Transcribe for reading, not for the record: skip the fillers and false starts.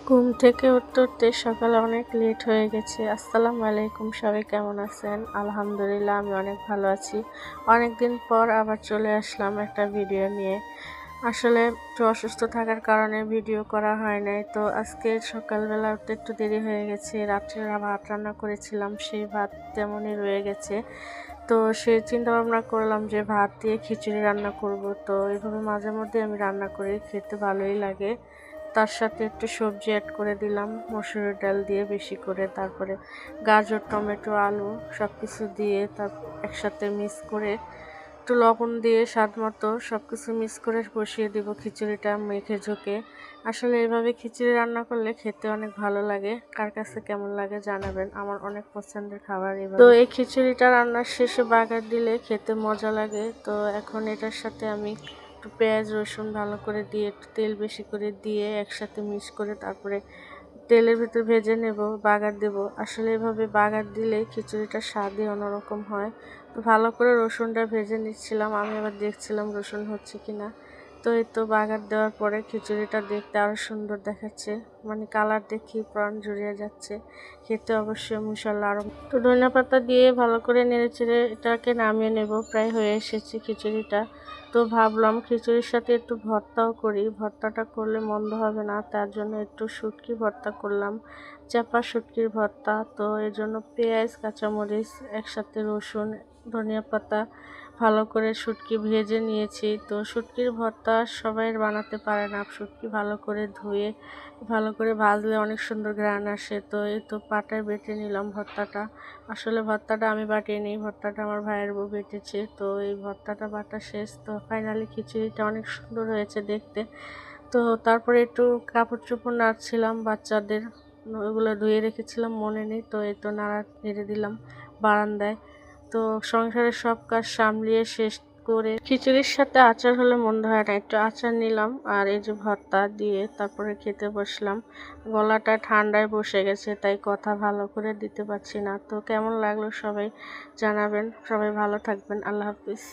ঘুম থেকে উঠতে উঠতে সকালে অনেক লেট হয়ে গেছে। আসসালামু আলাইকুম, সবাই কেমন আছেন? আলহামদুলিল্লাহ আমি অনেক ভালো আছি। অনেকদিন পর আবার চলে আসলাম একটা ভিডিও নিয়ে। আসলে একটু অসুস্থ থাকার কারণে ভিডিও করা হয় নাই। তো আজকে সকালবেলা উঠতে একটু দেরি হয়ে গেছে। রাত্রে ভাত রান্না করেছিলাম, সেই ভাত তেমনই রয়ে গেছে। তো সেই চিন্তা ভাবনা করলাম যে ভাত দিয়ে খিচুড়ি রান্না করব। তো এইভাবে মাঝে মধ্যে আমি রান্না করি, খেতে ভালোই লাগে। তার সাথে একটু সবজি অ্যাড করে দিলাম মসুরের ডাল দিয়ে বেশি করে, তারপরে গাজর, টমেটো, আলু সব কিছু দিয়ে একসাথে মিক্স করে একটু লবণ দিয়ে স্বাদ মতো সব কিছু মিক্স করে বসিয়ে দিব খিচুড়িটা মেখে ঝোঁকে। আসলে এভাবে খিচুড়ি রান্না করলে খেতে অনেক ভালো লাগে। কার কাছে কেমন লাগে জানাবেন, আমার অনেক পছন্দের খাবার এভাবে। তো এই খিচুড়িটা রান্নার শেষে বাগার দিলে খেতে মজা লাগে। তো এখন এটার সাথে আমি একটু পেঁয়াজ রসুন ভালো করে দিয়ে একটু তেল বেশি করে দিয়ে একসাথে মিক্স করে তারপরে তেলের ভিতর ভেজে নেব, বাগার দেব। আসলে এভাবে বাগার দিলে খিচুড়িটার স্বাদই অন্যরকম হয়। তো ভালো করে রসুনটা ভেজে নিচ্ছিলাম, আমি আবার দেখছিলাম রসুন হচ্ছে কিনা। তো এই তো বাগার দেওয়ার পরে খিচুড়িটা দেখতে আরও সুন্দর দেখাচ্ছে, মানে কালার দেখি প্রাণ জুড়িয়ে যাচ্ছে। খেতে অবশ্যই মশলা আরও। তো ধনেপাতা দিয়ে ভালো করে নেড়েচেড়ে এটাকে নামিয়ে নেব, প্রায় হয়ে এসেছে খিচুড়িটা। তো ভাবলাম খিচুড়ির সাথে একটু ভর্তাও করি, ভর্তাটা করলে মন্দ হবে না, তার জন্য একটু শুটকি ভর্তা করলাম, চাপা শুটকির ভর্তা। তো এর জন্য পেঁয়াজ, কাঁচামরিচ, একসাথে রসুন, ধনিয়া পাতা ভালো করে শুটকি ভেজে নিয়েছি। তো শুটকির ভর্তা সবাই বানাতে পারে না, শুটকি ভালো করে ধুয়ে ভালো করে ভাজলে অনেক সুন্দর ঘ্রাণ আসে। তো এই তো পাটায় বেটে নিলাম ভর্তাটা। আসলে ভর্তাটা আমি বাটিনি, ভর্তাটা আমার ভাইয়ের বউ বেটেছে। তো এই ভর্তাটা বাটা শেষ, তো ফাইনালি খিচুড়িটা অনেক সুন্দর হয়েছে দেখতে। তো তারপরে একটু কাপড় চোপড় নাড়ছিলাম বাচ্চাদের, ওগুলো ধুয়ে রেখেছিলাম মনে নেই। তো এই তো নেড়ে দিলাম বারান্দায়। তো সংসারের সব কাজ সামলিয়ে শেষ করে খিচুড়ির সাথে আচার হলে মন্দ হয় না, একটু আচার নিলাম আর এই যে ভর্তা দিয়ে তারপরে খেতে বসলাম। গলাটা ঠান্ডায় বসে গেছে, তাই কথা ভালো করে দিতে পারছি না। তো কেমন লাগলো সবাই জানাবেন, সবাই ভালো থাকবেন, আল্লাহ হাফিজ।